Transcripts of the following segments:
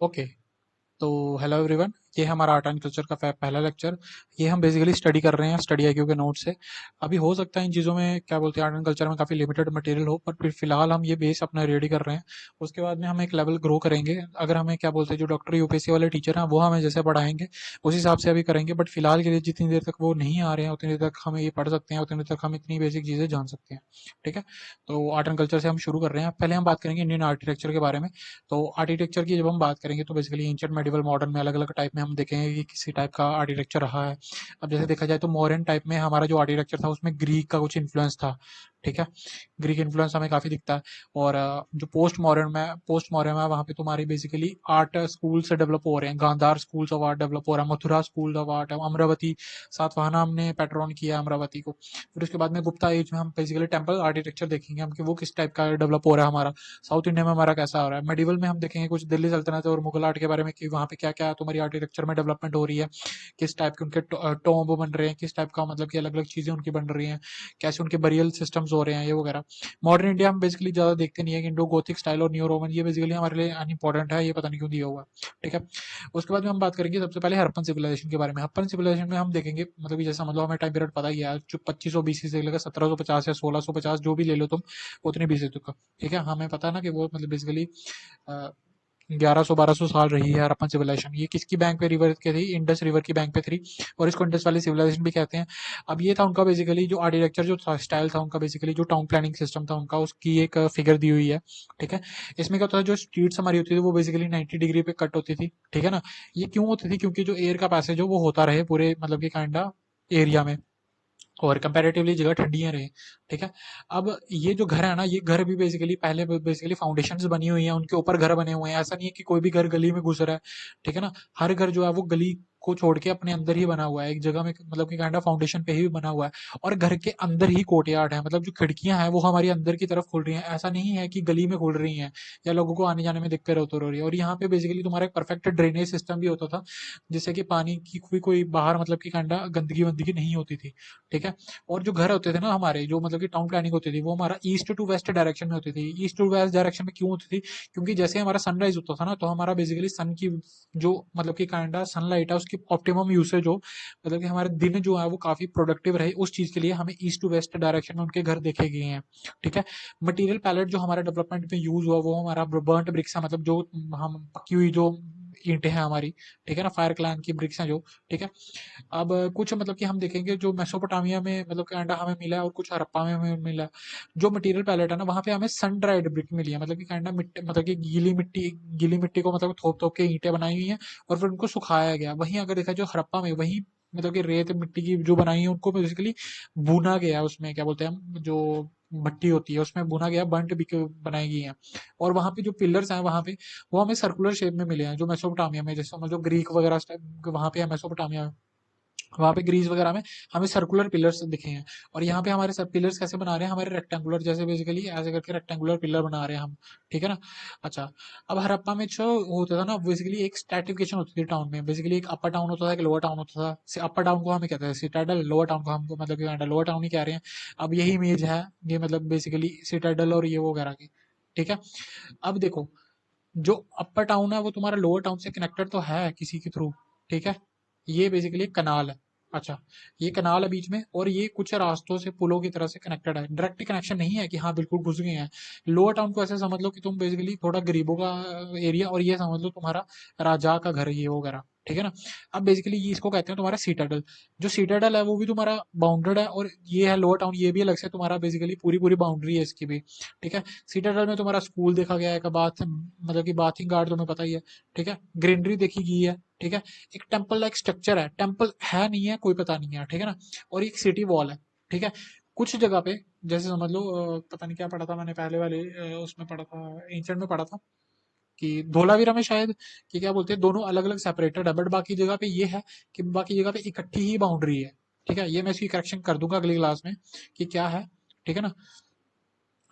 Okay. तो hello everyone, ये हमारा आर्ट एंड कल्चर का पहला लेक्चर। ये हम बेसिकली स्टडी कर रहे हैं स्टडी आईक्यू के नोट से। अभी हो सकता है इन चीज़ों में क्या बोलते हैं आर्ट एंड कल्चर में काफ़ी लिमिटेड मटेरियल हो, पर फिर फिलहाल हम ये बेस अपना रेडी कर रहे हैं। उसके बाद में हम एक लेवल ग्रो करेंगे। अगर हमें क्या बोलते हैं जो डॉक्टर यूपीएससी वाले टीचर हैं वो हमें जैसे पढ़ाएंगे उस हिसाब से अभी करेंगे, बट फिलहाल के लिए जितनी देर तक वो नहीं आ रहे हैं उतनी देर तक हम ये पढ़ सकते हैं, उतनी देर तक हम इतनी बेसिक चीज़ें जान सकते हैं। ठीक है। तो आर्ट एंड कल्चर से हम शुरू कर रहे हैं। पहले हम बात करेंगे इंडियन आर्किटेक्चर के बारे में। तो आर्किटेक्चर की जब हम बात करेंगे तो बेसिकली एंशियंट मेडिवल मॉडर्न में अलग अलग टाइप में हम देखेंगे कि किसी टाइप का आर्किटेक्चर रहा है। अब जैसे देखा जाए तो मॉडर्न टाइप में हमारा जो आर्किटेक्चर था उसमें ग्रीक का कुछ इन्फ्लुएंस था। ठीक है। ग्रीक इन्फ्लुएंस हमें काफी दिखता है। और जो पोस्ट मॉडर्न में वहाँ पे तुम्हारी बेसिकली आर्ट स्कूल से डेवलप हो रहे हैं। Gandhara schools of art develop हो रहा है, मथुरा स्कूल ऑफ आर्ट है, अमरावती सातवाहना हमने पैट्रॉन किया है अमरावती को। फिर उसके बाद में गुप्ता एज में हम बेसिकली टेम्पल आर्किटेक्चर देखेंगे हम कि वो किस टाइप का डेवलप हो रहा है हमारा। साउथ इंडिया में हमारा कैसा हो रहा है। मेडिवल में हम देखेंगे कुछ दिल्ली सल्तनत और मुगल आर्ट के बारे में कि वहाँ पे क्या क्या तुम्हारी आर्किटेक्चर में डेवलपमेंट हो रही है, किस टाइप के उनके टॉम्ब बन रहे हैं, किस टाइप का मतलब कि अलग अलग चीजें उनकी बन रही हैं, कैसे उनके बरियल सिस्टम्स हो रहे हैं, ये वगैरह। मॉडर्न इंडिया हम बेसिकली ज्यादा देखते नहीं है कि इंडो गोथिक स्टाइल और न्यू रोमन ये बेसिकली हमारे लिए अनइम्पोर्टेंट है, ये पता नहीं क्यों दिया हुआ है। ठीक है। उसके बाद में हम बात करेंगे सबसे पहले हरप्पन सिविलाइजेशन के बारे में। हरप्पन सिविलाइजेशन में हम देखेंगे मतलब कि जैसा मतलब हमें टाइम पीरियड पता ही है जो 2500 बीसी से लेकर 1750 या 1650 जो भी ले लो तुम, उतने बीसी तक। ठीक है। हमें पता है ना कि वो मतलब बेसिकली 1100-1200 साल रही है हड़प्पन सिविलाइजेशन। ये किसकी बैंक पे रिवर के थी? इंडस रिवर की बैंक पे थी। और इसको इंडस वैली सिविलाइजेशन भी कहते हैं। अब ये था उनका बेसिकली जो आर्किटेक्चर जो था स्टाइल था उनका, बेसिकली जो टाउन प्लानिंग सिस्टम था उनका, उसकी एक फिगर दी हुई है। ठीक है। इसमें क्या होता था जो स्ट्रीट्स हमारी होती थी वो बेसिकली 90 डिग्री पे कट होती थी। ठीक है ना। ये क्यों होती थी? क्योंकि जो एयर का पैसेज हो वो होता रहे पूरे मतलब कि काइंडा एरिया में, और कंपैरेटिवली जगह ठंडियां रहे। ठीक है। अब ये जो घर है ना, ये घर भी बेसिकली पहले बेसिकली फाउंडेशंस बनी हुई हैं, उनके ऊपर घर बने हुए हैं। ऐसा नहीं है कि कोई भी घर गली में घुस रहा है। ठीक है ना। हर घर जो है वो गली को छोड़ के अपने अंदर ही बना हुआ है, एक जगह में मतलब कि काइंड ऑफ फाउंडेशन पे ही बना हुआ है। और घर के अंदर ही कोर्टयार्ड है, मतलब जो खिड़कियां हैं वो हमारी अंदर की तरफ खुल रही हैं। ऐसा नहीं है कि गली में खुल रही हैं या लोगों को आने जाने में दिक्कत हो रही है। और यहाँ पे बेसिकली तुम्हारा एक परफेक्ट ड्रेनेज सिस्टम भी होता था, जिससे कि पानी की कोई बाहर मतलब कि काइंडा गंदगी वंदगी नहीं होती थी। ठीक है। और जो घर होते थे ना हमारे, जो मतलब कि टाउन प्लानिंग होती थी वो हमारा ईस्ट टू वेस्ट डायरेक्शन में होती थी। ईस्ट टू वेस्ट डायरेक्शन में क्यों होती थी? क्योंकि जैसे हमारा सनराइज होता था ना तो हमारा बेसिकली सन की जो मतलब कि काइंडा सनलाइट है उसकी ऑप्टिमम यूसेज हो, मतलब कि हमारे दिन जो है वो काफी प्रोडक्टिव रहे, उस चीज के लिए हमें ईस्ट टू वेस्ट डायरेक्शन में उनके घर देखे गए हैं। ठीक है। मटेरियल पैलेट जो हमारे डेवलपमेंट में यूज हुआ वो हमारा बर्न्ट ब्रिक्स है, मतलब जो हम पकी हुई जो ईंटें हैं हमारी। ठीक है ना। फायर क्लैन की ब्रिक्स हैं जो। ठीक है। अब कुछ मतलब कि हम देखेंगे जो मेसोपोटामिया में मतलब कि अंडा हमें मिला है और कुछ हड़प्पा में हमें मिला है। जो मटेरियल पैलेट है ना वहाँ पे हमें सन ड्राइड ब्रिक मिली है, मतलब कि काइंडा मिट्टी, मतलब कि गीली मिट्टी को मतलब थोप थोप के ईंटें बनाई हुई हैं और फिर उनको सुखाया गया। वहीं अगर देखा जो हड़प्पा में वहीं मतलब कि रेत मिट्टी की जो बनाई है उनको बेसिकली भुना गया, उसमें क्या बोलते हैं हम जो भट्टी होती है उसमें भुना गया, बंट भी बनाई गई है। और वहां पे जो पिलर्स हैं वहां पे वो हमें सर्कुलर शेप में मिले हैं, जो मेसोपोटामिया में जैसे समझ लो ग्रीक वगैरह वहां पे है मेसोपोटामिया में, वहां पे ग्रीस वगैरह में हमें सर्कुलर पिलर्स दिखे हैं। और यहाँ पे हमारे सब पिलर्स कैसे बना रहे हैं? हमारे रेक्टेंगुलर जैसे बेसिकली ऐसे करके रेक्टेंगुलर पिलर बना रहे हैं हम। ठीक है ना। अच्छा। अब हड़प्पा में जो होता था ना बेसिकली एक स्ट्रेटिफिकेशन होती थी टाउन में, बेसिकली एक अपर टाउन होता था एक लोअर टाउन होता था। अपर टाउन को हमें कहते हैं सिटाडल, लोअर टाउन को हमको मतलब कि लोअर टाउन ही कह रहे हैं। अब यही इमेज है ये मतलब बेसिकली सिटाडल और ये वो वगैरह की। ठीक है। अब देखो जो अपर टाउन है वो तुम्हारा लोअर टाउन से कनेक्टेड तो है किसी के थ्रू। ठीक है। ये बेसिकली एक कनाल है। अच्छा। ये कनाल है बीच में और ये कुछ रास्तों से पुलों की तरह से कनेक्टेड है, डायरेक्ट कनेक्शन नहीं है कि हाँ बिल्कुल घुस गए हैं। लोअर टाउन को ऐसे समझ लो कि तुम बेसिकली थोड़ा गरीबों का एरिया, और ये समझ लो तुम्हारा राजा का घर ये वगैरह। ठीक है ना। अब बेसिकली ये इसको कहते हैं तुम्हारा सीटाडल। जो सीटाडल है वो भी तुम्हारा बाउंडेड है, और ये है लोअर टाउन, ये भी अलग से तुम्हारा बेसिकली पूरी पूरी बाउंड्री है इसकी भी। ठीक है। सीटाडल में तुम्हारा स्कूल देखा गया है, बाथ मतलब कि बाथिंग गार्ड तुम्हें पता ही है। ठीक है। ग्रीनरी देखी गई है। ठीक है। एक टेम्पल लाइक स्ट्रक्चर है, टेम्पल है नहीं है कोई पता नहीं है। ठीक है ना। और एक सिटी वॉल है। ठीक है। कुछ जगह पे जैसे समझ लो पता नहीं क्या पढ़ा था मैंने पहले वाले उसमें पढ़ा था, एंशिएंट में पढ़ा था कि धोलावीरा में शायद, कि क्या बोलते हैं दोनों अलग अलग सेपरेटेड है, बट बाकी जगह पे ये है कि बाकी जगह पे इकट्ठी ही बाउंड्री है। ठीक है। ये मैं इसकी करेक्शन कर दूंगा अगली क्लास में कि क्या है। ठीक है ना।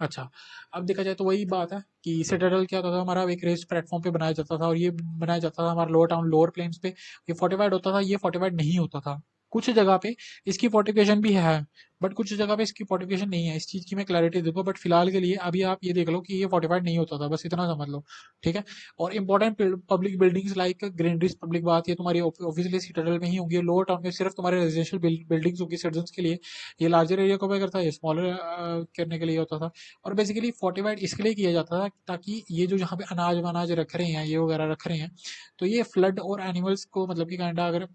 अच्छा। अब देखा जाए तो वही बात है कि सिटाडेल क्या होता था हमारा एक रेस प्लेटफॉर्म पे बनाया जाता था, और ये बनाया जाता था हमारा लोअर टाउन लोअर प्लेन्स पे। ये फोर्टिफाइड होता था, ये फोर्टिफाइड नहीं होता था। कुछ जगह पे इसकी फोर्टिफिकेशन भी है, बट कुछ जगह पे इसकी फोर्टिफिकेशन नहीं है, इस चीज़ की मैं क्लैरिटी दूंगा। बट फिलहाल के लिए अभी आप ये देख लो कि ये फोर्टिफाइड नहीं होता था, बस इतना समझ लो, ठीक है। और important public buildings like greeneries public बात, ये तुम्हारी ऑब्वियसली सिटाडेल में ही होंगी। लोअर टाउन में सिर्फ तुम्हारे रेजिडेंशियल बिल्डिंग्स होगी सिटीजन्स के लिए। ये लार्जर एरिया कवर करता है, ये स्मॉलर करने के लिए होता था। और बेसिकली फोर्टिफाइड इसके लिए किया जाता था ताकि ये जो यहाँ पे अनाज वनाज रख रहे हैं, ये वगैरह रख रहे हैं, तो ये फ्लड और एनिमल्स को मतलब कि काइंडा अगर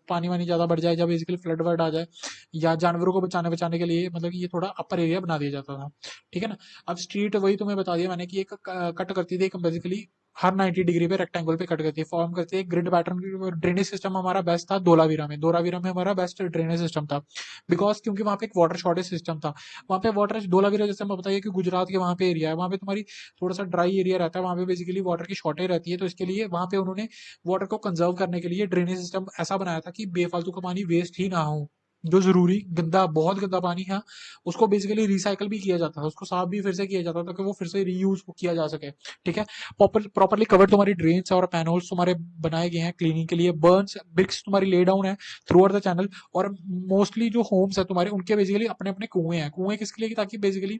पानी वानी ज़्यादा बढ़ जाए, जब बेसिकली फ्लड वर्ड आ जाए, या जानवरों को बचाने बचाने के लिए मतलब कि ये थोड़ा अपर एरिया बना दिया जाता था, ठीक है ना। अब स्ट्रीट वही तुम्हें बता दिया मैंने कि एक कट करती थी, एक बेसिकली हर 90 डिग्री पे रेक्टेंगल पे कट करती है, फॉर्म करती है ग्रिड पैटर्न। ड्रेनेज सिस्टम हमारा बेस्ट था धोलावीरा में, धोलावीरा में हमारा बेस्ट ड्रेनेज सिस्टम था, बिकॉज क्योंकि वहाँ पे एक वाटर शॉर्टेज सिस्टम था। वहाँ पे वाटर धोलावीरा, जैसे मैं बताइए कि गुजरात के वहाँ पे एरिया है, वहाँ पे तुम्हारी थोड़ा सा ड्राई एरिया रहता है, वहाँ पे बेसिकली वाटर की शॉर्टेज रहती है, तो इसके लिए वहाँ पे उन्होंने वाटर को कंजर्व करने के लिए ड्रेनेज सिस्टम ऐसा बनाया था कि बेफालतू का पानी वेस्ट ही ना हो। जो जरूरी गंदा, बहुत गंदा पानी है, उसको बेसिकली रिसाइकल भी किया जाता था, उसको साफ भी फिर से किया जाता था कि वो फिर से रीयूज किया जा सके, ठीक है। प्रॉपरली कवर्ड तुम्हारी ड्रेन्स और पैनोल्स तुम्हारे बनाए गए हैं क्लीनिंग के लिए, बर्न्स ब्रिक्स तुम्हारी ले डाउन है थ्रू आउट द चैनल। और मोस्टली जो होम्स है तुम्हारे, उनके बेसिकली अपने अपने कुएं हैं। कुएं किसके लिए, ताकि बेसिकली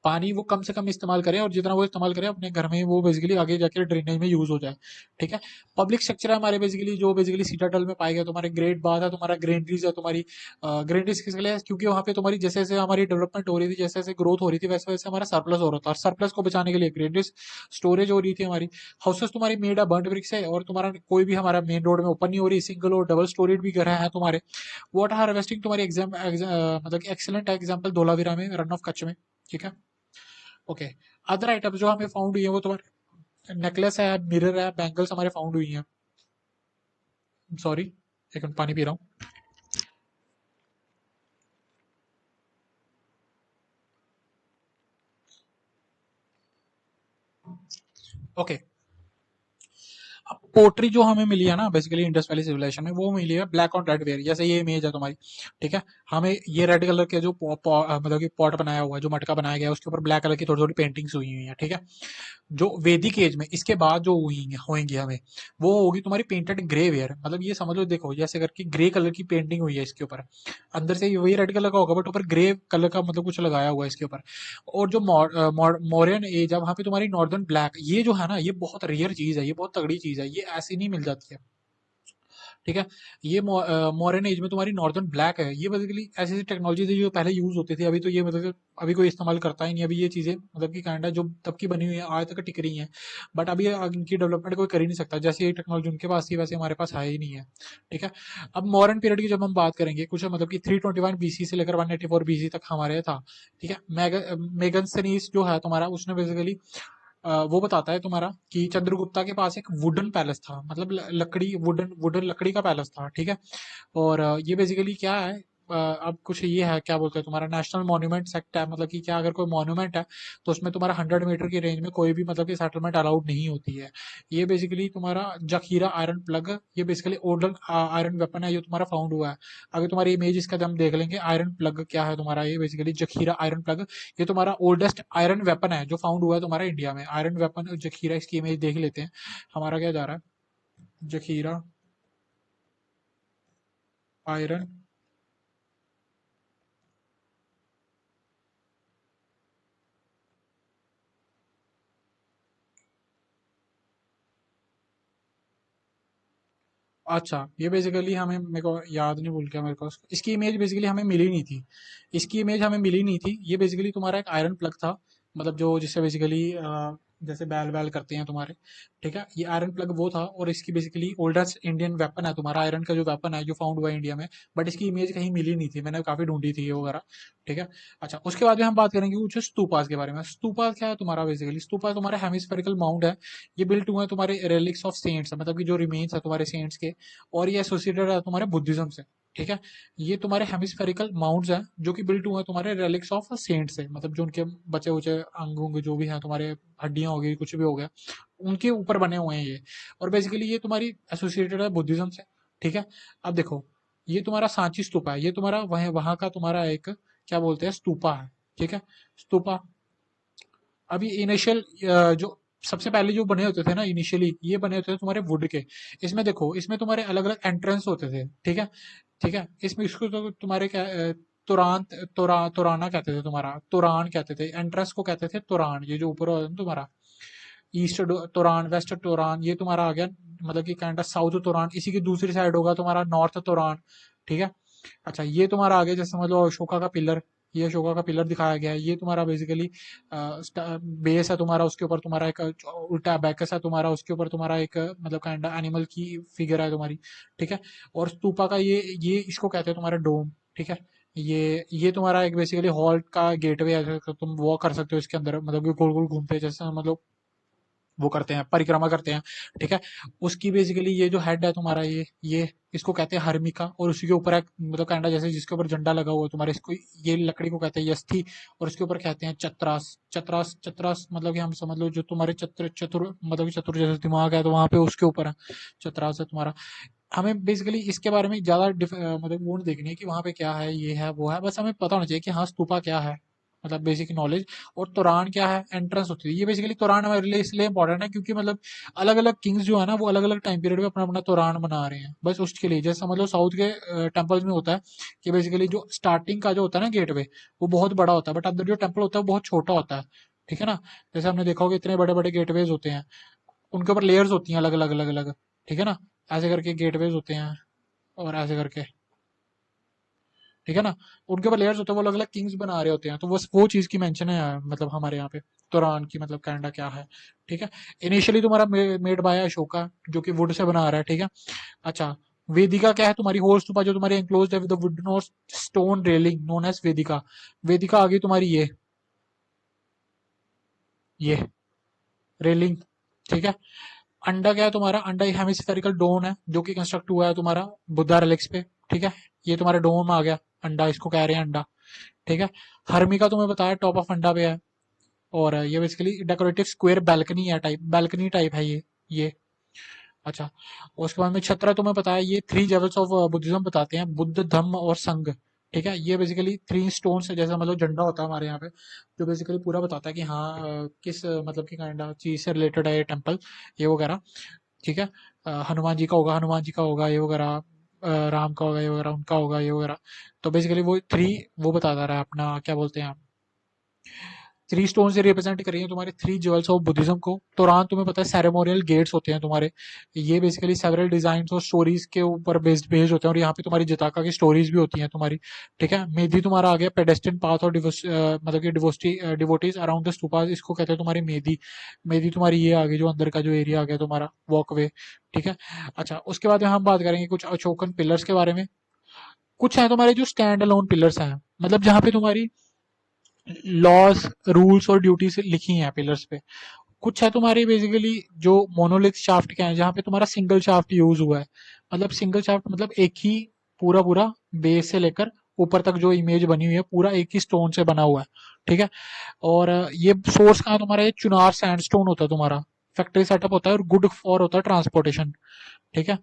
पानी वो कम से कम इस्तेमाल करें, और जितना वो इस्तेमाल करें अपने घर में वो बेसिकली आगे जाके ड्रेनेज में यूज हो जाए, ठीक है। पब्लिक स्ट्रक्चर है हमारे बेसिकली जो बेसिकली सीटाटल में पाए गए, तुम्हारे ग्रेट बाथ है, तुम्हारा ग्रेनरीज है तुम्हारी। ग्रेनरीज किसके लिए, क्योंकि वहाँ पे तुम्हारी जैसे जैसे हमारी डेवलपमेंट हो रही थी, जैसे जैसे ग्रोथ हो रही थी, वैसे वैसे हमारा सरप्लस हो रहा था, और सरप्लस को बचाने के लिए ग्रेनरीज स्टोरेज हो रही थी हमारी। हाउसेस तुम्हारी मेड है बर्न्ड ब्रिक्स है, और तुम्हारा कोई भी हमारा मेन रोड में ओपन नहीं हो रही, सिंगल और डबल स्टोरेज भी घर है तुम्हारे। वाटर हार्वेस्टिंग तुम्हारी मतलब एक्सेलेंट एग्जाम्पल धोलावीरा में, रन ऑफ कच्छ में, ठीक है। ओके। अदर आइटम्स जो हमें फाउंड हुई है वो तुम्हारे नेकलेस है, मिरर है, बैंगल्स हमारे फाउंड हुई हैं। सॉरी, एक मिनट पानी पी रहा हूँ। ओके। अब पोट्री जो हमें मिली है ना बेसिकली इंडस वैली सिविलाइजेशन में, वो मिली है ब्लैक ऑन रेड वेयर, जैसे ये इमेज है तुम्हारी, ठीक है। हमें ये रेड कलर के जो मतलब कि पॉट बनाया हुआ है, जो मटका बनाया गया है, उसके ऊपर ब्लैक कलर की थोड़ी थोड़ी पेंटिंग्स हुई हुई है, ठीक है। जो वैदिक एज में इसके बाद जो हुई होंगी हमें, वो होगी तुम्हारी पेंटेड ग्रे वेयर। मतलब ये समझ लो, देखो जैसे करके ग्रे कलर की पेंटिंग हुई है इसके ऊपर, अंदर से वही रेड कलर का होगा बट ऊपर ग्रे कलर का मतलब कुछ लगाया हुआ है इसके ऊपर। और जो मौर्यन एज है, वहां पे तुम्हारी नॉर्दर्न ब्लैक, ये जो है ना ये बहुत रेयर चीज है, ये बहुत तगड़ी चीज है, ये ऐसी नहीं मिल जाती है, ठीक है। ये मॉडर्न एज में तुम्हारी नॉर्दर्न ब्लैक है, ये बेसिकली ऐसी ऐसी टेक्नोलॉजी थी जो पहले यूज होती थी, अभी तो ये मतलब अभी कोई इस्तेमाल करता ही नहीं। अभी ये चीजें मतलब कि काइंडा जो तब की बनी हुई है आज तक टिक रही हैं, बट अभी इनकी डेवलपमेंट कोई कर ही नहीं सकता, जैसे ये टेक्नोलॉजी उनके पास थी वैसे हमारे पास है ही नहीं है, ठीक है। अब मॉडर्न पीरियड की जब हम बात करेंगे, कुछ मतलब कि 321 बीसी से लेकर 184 बीसी तक हमारे था, ठीक है। मेगस्थनीज जो है तुम्हारा, उसने बेसिकली वो बताता है तुम्हारा कि चंद्रगुप्ता के पास एक वुडन पैलेस था, मतलब लकड़ी, वुडन वुडन लकड़ी का पैलेस था, ठीक है। और ये बेसिकली क्या है, अब कुछ ये है क्या बोलते हैं तुम्हारा नेशनल मॉन्यूमेंट सेक्ट है, मतलब कि क्या अगर कोई मॉन्यूमेंट है तो उसमें तुम्हारा 100 मीटर की रेंज में कोई भी मतलब कि सेटलमेंट अलाउड नहीं होती है। ये बेसिकली तुम्हारा जखीरा आयरन प्लग, ये बेसिकली ओल्डन आयरन वेपन है, ये तुम्हारा फाउंड हुआ है। अगर तुम्हारी इमेज इसका हम देख लेंगे, आयरन प्लग क्या है तुम्हारा, ये बेसिकली जखीरा आयरन प्लग, ये तुम्हारा ओल्डेस्ट आयरन वेपन है जो फाउंड हुआ है तुम्हारा इंडिया में। आयरन वेपन जखीरा, इसकी इमेज देख लेते हैं। हमारा क्या जा रहा है, जखीरा आयरन। अच्छा, ये बेसिकली हमें, मेरे को याद नहीं, भूल गया मेरे को इसकी इमेज बेसिकली हमें मिली नहीं थी। इसकी इमेज हमें मिली नहीं थी, ये बेसिकली तुम्हारा एक आयरन प्लग था, मतलब जो जिससे बेसिकली जैसे बैल बैल करते हैं तुम्हारे, ठीक है। ये आयरन प्लग वो था, और इसकी बेसिकली ओल्डेस्ट इंडियन वेपन है तुम्हारा, आयरन का जो वेपन है जो फाउंड हुआ है इंडिया में। बट इसकी इमेज कहीं मिली नहीं थी, मैंने काफी ढूंढी थी ये वगैरह, ठीक है। अच्छा, उसके बाद में हम बात करेंगे कुछ स्तूपास के बारे में। स्तूपा क्या है तुम्हारा, बेसिकली स्तूपा तुम्हारा हेमिस्फेरिकल माउंट है। ये बिल्ट हुआ है तुम्हारे रेलिक्स ऑफ सेंट्स, मतलब कि जो रिमेन्स है तुम्हारे सेंट्स के, और ये एसोसिएटेड है तुम्हारे बुद्धिज्म से, ठीक है। ये तुम्हारे हेमिस्फेरिकल माउंट्स हैं जो कि बिल्ट हुए हैं तुम्हारे रेलिक्स ऑफ सेंट से, मतलब जो उनके बचे उचे अंग उंग जो भी हैं तुम्हारे, हड्डियां हो गई कुछ भी हो गया, उनके ऊपर बने हुए हैं ये। और बेसिकली ये तुम्हारी एसोसिएटेड है बुद्धिज्म से, ठीक है। अब देखो, ये तुम्हारा सांची स्तूपा है, ये तुम्हारा वह वहां का तुम्हारा एक क्या बोलते हैं स्तूपा है, ठीक है। स्तूपा अभी इनिशियल जो सबसे पहले जो बने होते थे ना इनिशियली, ये बने होते थे तुम्हारे वुड के। इसमें देखो, इसमें तुम्हारे अलग अलग एंट्रेंस होते थे, ठीक है, ठीक है। इसमें इसको तो तुम्हारे क्या तुरान तुराना कहते थे तुम्हारा, तुरान कहते थे, एंट्रेंस को कहते थे तुरान, ये जो ऊपर होता है ना तुम्हारा, ईस्ट तुरान, वेस्ट तुरान, ये तुम्हारा आ गया मतलब कि काइंड ऑफ साउथ तुरान, इसी की दूसरी साइड होगा तुम्हारा नॉर्थ तुरान, ठीक है। अच्छा ये तुम्हारा आ गया, जैसे समझ लो अशोका का पिलर, ये अशोका का पिलर दिखाया गया है, ये तुम्हारा बेसिकली बेस है तुम्हारा, उसके ऊपर तुम्हारा एक उल्टा अबैकस है तुम्हारा, उसके ऊपर तुम्हारा एक मतलब काइंड एनिमल की फिगर है तुम्हारी, ठीक है। और स्तूपा का ये इसको कहते हैं तुम्हारा डोम, ठीक है। ये तुम्हारा एक बेसिकली हॉल का गेटवे है, तुम वॉक कर सकते हो इसके अंदर, मतलब कि गोल गोल घूमते हैं, जैसे मतलब वो करते हैं, परिक्रमा करते हैं, ठीक है। उसकी बेसिकली ये जो हेड है तुम्हारा, ये इसको कहते हैं हर्मिका, और उसी के ऊपर एक मतलब कांडा जैसे जिसके ऊपर झंडा लगा हुआ है तुम्हारे, इसको ये लकड़ी को कहते हैं यस्थी, और इसके ऊपर कहते हैं चतरास। चतरास चतरास मतलब कि हम समझ लो जो तुम्हारे चतुर मतलब कि चतुर जैसे दिमाग है, तो वहां पे उसके ऊपर है चतरास है तुम्हारा। हमें बेसिकली इसके बारे में ज्यादा मतलब वो नहीं देखनी है कि वहां पे क्या है, ये है वो है, बस हमें पता होना चाहिए कि हाँ स्तूपा क्या है, मतलब बेसिक नॉलेज। और तुरान क्या है, एंट्रेंस होती है। ये बेसिकली तुरान हमारे लिए इसलिए इंपॉर्टेंट है क्योंकि मतलब अलग अलग किंग्स जो है ना, वो अलग अलग टाइम पीरियड में अपना अपना तुरान बना रहे हैं, बस उसके लिए। जैसे समझ लो साउथ के टेम्पल्स में होता है कि बेसिकली जो स्टार्टिंग का जो होता है ना गेटवे, वो बहुत बड़ा होता है, बट अंदर जो टेम्पल होता है वो बहुत छोटा होता है, ठीक है ना। जैसे हमने देखा होगा इतने बड़े बड़े गेटवेज होते हैं, उनके ऊपर लेयर्स होती हैं अलग अलग अलग अलग, ठीक है ना। ऐसे करके गेटवेज होते हैं, और ऐसे करके, ठीक है ना, उनके ऊपर लेयर्स होते हैं, वो अलग अलग किंग्स बना रहे होते हैं, तो बस वो चीज की मेंशन है मतलब हमारे यहाँ पे तुरान की, मतलब कनाडा क्या है, ठीक है। इनिशियली तुम्हारा मेड बाय अशोका, जो कि वुड से बना रहा है, ठीक है। अच्छा, वेदिका क्या है तुम्हारी, होल स्तूपा जो तुम्हारी एंक्लोज्ड है विद वुडन और स्टोन रेलिंग नोन एज वेदिका। वेदिका आ गई तुम्हारी ये रेलिंग, ठीक है। अंडा क्या है तुम्हारा, अंडा एक हेमिस्फेरिकल डोम है जो कि कंस्ट्रक्ट हुआ है तुम्हारा बुद्धा रिलिक्स पे, ठीक है। ये तुम्हारा डोम आ गया, अंडा इसको कह रहे हैं अंडा, ठीक है। हर्मिका तुम्हें बताया टॉप ऑफ अंडा पे है, और ये बेसिकली डेकोरेटिव स्क्वायर बैल्कनी है, टाइप बैल्कनी टाइप है ये। अच्छा, उसके बाद में छत्रा तुम्हें पता है, ये थ्री लेवल्स ऑफ बुद्धिज्म बताते हैं, बुद्ध धम्म और संघ, ठीक है। ये बेसिकली थ्री स्टोन से, जैसा मतलब झंडा होता है हमारे यहाँ पे, जो बेसिकली पूरा बताता है कि हाँ किस मतलब की काइंड ऑफ चीज से रिलेटेड है ये टेम्पल, ये वगैरह, ठीक है। हनुमान जी का होगा, हनुमान जी का होगा ये वगैरह, राम का होगा ये वगैरह, उनका होगा ये वगैरह। तो बेसिकली वो थ्री वो बताता रहा है अपना, क्या बोलते हैं, थ्री स्टोन से रिप्रेजेंट कर रही है तुम्हारे थ्री ज्वेल्स ऑफ बुद्धिज्म को। तुरान तुम्हें पता है सेरेमोनियल गेट्स होते हैं तुम्हारे, ये बेसिकली सेवरल डिजाइन और स्टोरीज के ऊपर बेस्ड होते हैं, और यहाँ पे तुम्हारी जिताका की स्टोरीज भी होती हैं तुम्हारी, ठीक है। मेधी तुम्हारा आ गया पेडेस्टिन पाथ और मतलब कि डिवोटीज अराउंड द स्तूपास, इसको कहते हैं तुम्हारी मेधी। मेधी तुम्हारी ये आ गई, जो अंदर का जो एरिया आ गया तुम्हारा वॉकवे, ठीक है। अच्छा, उसके बाद में हम बात करेंगे कुछ अशोकन पिलर्स के बारे में। कुछ है तुम्हारे जो स्टैंड अलोन पिलर्स हैं, मतलब जहाँ पे तुम्हारी लॉज रूल्स और ड्यूटीज लिखी हैं पिलर्स पे। कुछ है तुम्हारी बेसिकली जो मोनोलिथ शाफ्ट के हैं, जहाँ पे तुम्हारा सिंगल शाफ्ट यूज हुआ है, मतलब सिंगल शाफ्ट मतलब एक ही पूरा पूरा बेस से लेकर ऊपर तक जो इमेज बनी हुई है पूरा एक ही स्टोन से बना हुआ है, ठीक है। और ये सोर्स कहाँ तुम्हारा, ये चुनार सैंडस्टोन होता है तुम्हारा, फैक्ट्री सेटअप होता है और गुड फॉर होता है ट्रांसपोर्टेशन, ठीक है।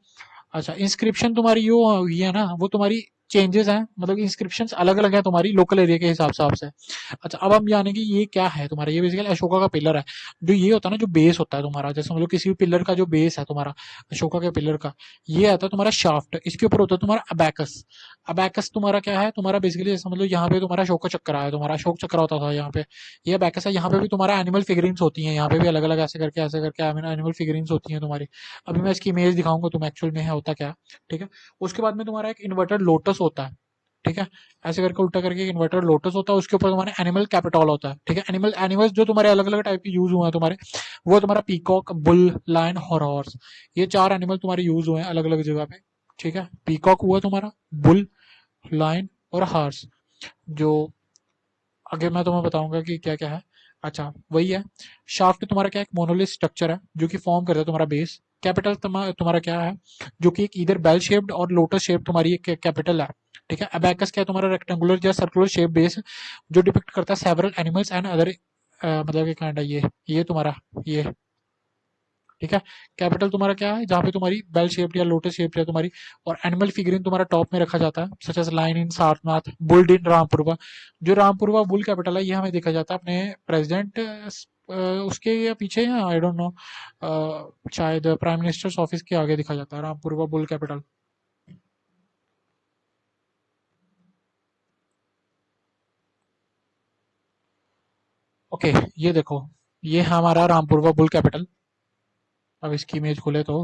अच्छा, इंस्क्रिप्शन तुम्हारी जो हुई है ना, वो तुम्हारी चेंजेस हैं, मतलब इंस्क्रिप्शन अलग अलग है तुम्हारी लोकल एरिया के हिसाब से। अच्छा, अब हम जानेंगे ये क्या है तुम्हारा, ये बेसिकली अशोका का पिलर है। जो ये होता है ना, जो बेस होता है तुम्हारा, जैसे मतलब किसी भी पिलर का जो बेस है तुम्हारा अशोका के पिलर का, ये आता है तुम्हारा शाफ्ट, इसके ऊपर होता है तुम्हारा अबैकस। अबैकस तुम्हारा क्या है, तुम्हारा बेसिकली जैसे मतलब यहाँ पे तुम्हारा अशोक चक्र है, तुम्हारा अशोक चक्र होता था यहाँ पे, ये अबैकस है। यहाँ पे भी तुम्हारा एनिमल फिगरिंग्स होती हैं, यहाँ पे भी अलग अलग ऐसे करके एनिमल फिगरिंग्स होती हैं तुम्हारी। अभी मैं इसकी इमेज दिखाऊंगा तुम्हें एक्चुअल में है होता क्या है, ठीक है। उसके बाद में तुम्हारा एक इन्वर्टेड लोटस होता है, ठीक है। ऐसे करके उल्टा करके एक इन्वर्टेड लोटस होता है, उसके ऊपर तुम्हारे एनिमल कैपिटॉल होता है, ठीक है। एनिमल्स जो तुम्हारे अलग अलग टाइप के यूज हुए हैं तुम्हारे, वो तुम्हारा पीकॉक, बुल, लायन और हॉर्स, ये चार एनिमल तुम्हारे यूज हुए हैं अलग अलग जगह पे, ठीक है। पीकॉक हुआ तुम्हारा, बुल, लायन और हार्स, जो आगे मैं तुम्हें बताऊंगा कि क्या क्या है। अच्छा, वही है। शाफ्ट तुम्हारा क्या है, एक मोनोलिथ स्ट्रक्चर है जो कि फॉर्म करता है तुम्हारा बेस। कैपिटल तुम्हारा क्या है, जो कि एक इधर बेल शेप्ड और लोटस शेप तुम्हारी एक कैपिटल है, ठीक है। अबैकस क्या है तुम्हारा, रेक्टेंगुलर या सर्कुलर शेप बेस, जो डिपिक्ट करता है सेवरल एनिमल्स एंड अदर, मतलब कि काइंड ये तुम्हारा ये, ठीक है। कैपिटल तुम्हारा क्या है, जहाँ पे तुम्हारी बेल शेप्ड या लोटस शेप्ड है तुम्हारी, और एनिमल फिगरिन तुम्हारा टॉप में रखा जाता है, such as lion in Sarnath, bull in Rampurva. जो रामपुरवा बुल कैपिटल है, ये हमें देखा जाता है अपने प्रेसिडेंट उसके या पीछे, या आई डोंट नो, शायद प्राइम मिनिस्टर्स ऑफिस के आगे दिखा जाता है रामपुरवा बुल कैपिटल। ओके, ये देखो, ये है हमारा रामपुरवा बुल कैपिटल। अब इसकी इमेज खुले तो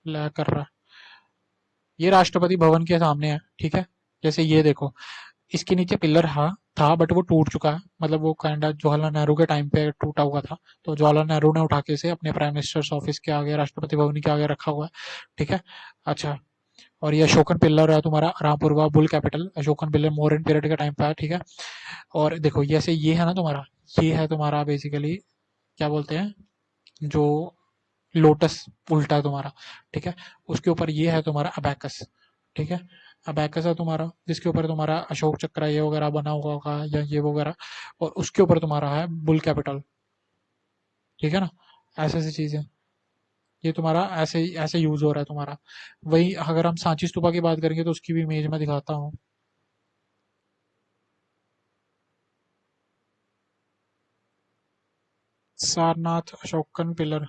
लैग कर रहा है। ये राष्ट्रपति भवन के सामने है, ठीक है। जैसे ये देखो, इसके नीचे पिलर था बट वो टूट चुका है, मतलब वो काइंड जवाहरलाल नेहरू के टाइम पे टूटा हुआ था। तो जवाहरलाल नेहरू ने उठा के इसे अपने प्राइम मिनिस्टर्स ऑफिस के आगे, राष्ट्रपति भवन के आगे रखा हुआ है, ठीक है। अच्छा, और ये अशोकन पिलर है तुम्हारा Rampurwa bull capital, Ashokan pillar Mauryan period के टाइम पे है, ठीक है। और देखो जैसे ये है ना तुम्हारा, ये है तुम्हारा बेसिकली क्या बोलते हैं, जो लोटस उल्टा है तुम्हारा, ठीक है। उसके ऊपर ये है तुम्हारा अबैकस, ठीक है। अबैकस है तुम्हारा, जिसके ऊपर तुम्हारा अशोक चक्र ये वगैरह बना हुआ होगा या ये वगैरह, और उसके ऊपर तुम्हारा है बुल कैपिटल, ठीक है ना। ऐसे ऐसी चीजें, ये तुम्हारा ऐसे ऐसे यूज हो रहा है तुम्हारा। वही अगर हम सांची स्तूपा की बात करेंगे तो उसकी भी इमेज मैं दिखाता हूँ। सारनाथ अशोकन पिलर,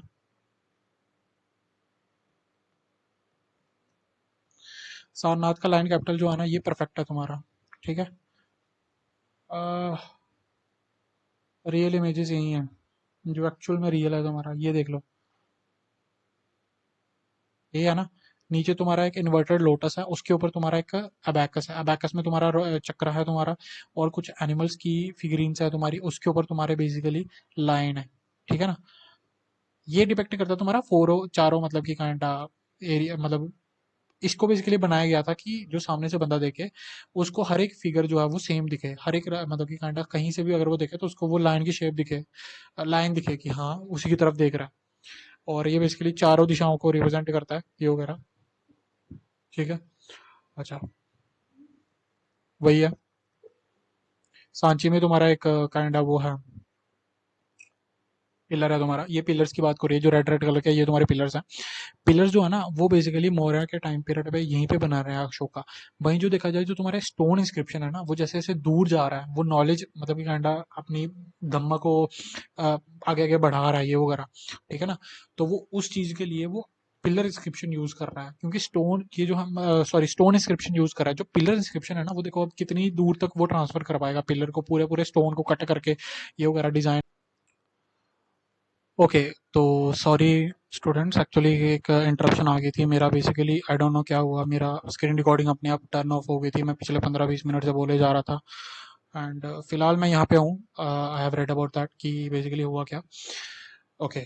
सारनाथ का लाइन कैपिटल जो है ना, ये परफेक्ट है तुम्हारा, ठीक है। रियल इमेजेस यही हैं, जो एक्चुअल में रियल है तुम्हारा, ये देख लो। ये है ना, नीचे तुम्हारा एक इन्वर्टेड लोटस है, उसके ऊपर तुम्हारा एक अबैकस है, अबैकस में तुम्हारा चक्र है तुम्हारा, और कुछ एनिमल्स की फिगरीन्स है तुम्हारी, उसके ऊपर तुम्हारे बेसिकली लाइन है, ठीक है ना। ये डिपेक्ट करता है तुम्हारा फोरो चारों मतलब की काइंड एरिया, मतलब इसको बेसिकली बनाया गया था कि जो सामने से बंदा देखे, उसको हर एक फिगर जो है वो सेम दिखे, हर एक मतलब की काइंड कहीं से भी अगर वो देखे तो उसको वो लाइन की शेप दिखे, लाइन दिखे कि हाँ उसी की तरफ देख रहा है। और ये बेसिकली चारों दिशाओं को रिप्रेजेंट करता है ये वगैरह, ठीक है। अच्छा, वही है। सांची में तुम्हारा एक काइंड वो है, पिलर है तुम्हारा, ये पिलर्स की बात करिए जो रेड रेड कलर के, ये तुम्हारे पिलर्स हैं। पिलर्स जो है ना वो बेसिकली मौर्य के टाइम पीरियड पे यहीं पे बना रहे हैं अशोक का। वहीं जो देखा जाए जो तुम्हारे स्टोन इंस्क्रिप्शन है ना, वो जैसे जैसे दूर जा रहा है वो नॉलेज मतलब कि काइंडा अपनी धम्म को आगे आगे बढ़ा रहा है ये वगैरह, ठीक है ना। तो वो उस चीज के लिए वो पिलर इंस्क्रिप्शन यूज कर रहा है, क्योंकि स्टोन ये जो हम सॉरी स्टोन इंस्क्रिप्शन यूज कर रहा है, जो पिलर इंस्क्रिप्शन है ना वो देखो अब कितनी दूर तक वो ट्रांसफर कर पाएगा पिलर को, पूरे पूरे स्टोन को कट करके ये वगैरह डिजाइन। ओके, तो सॉरी स्टूडेंट्स, एक्चुअली एक इंटरप्शन आ गई थी मेरा, बेसिकली आई डोंट नो क्या हुआ, मेरा स्क्रीन रिकॉर्डिंग अपने आप टर्न ऑफ हो गई थी, मैं पिछले 15-20 मिनट से बोले जा रहा था। एंड फिलहाल मैं यहाँ पे हूँ, I have read about that कि बेसिकली हुआ क्या। ओके,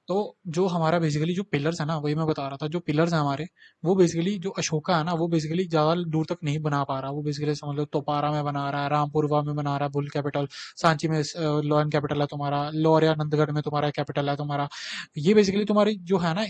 तो जो हमारा बेसिकली जो पिलर्स है ना, वही मैं बता रहा था, जो पिलर्स हैं हमारे, वो बेसिकली जो अशोका है ना वो बेसिकली ज़्यादा दूर तक नहीं बना पा रहा, वो बेसिकली समझ लो तोपारा में बना रहा है, रामपुरवा में बना रहा है बुल कैपिटल, सांची में लोअन कैपिटल है तुम्हारा, लौर या नंदगढ़ में तुम्हारा कैपिटल है तुम्हारा। ये बेसिकली तुम्हारी जो है ना,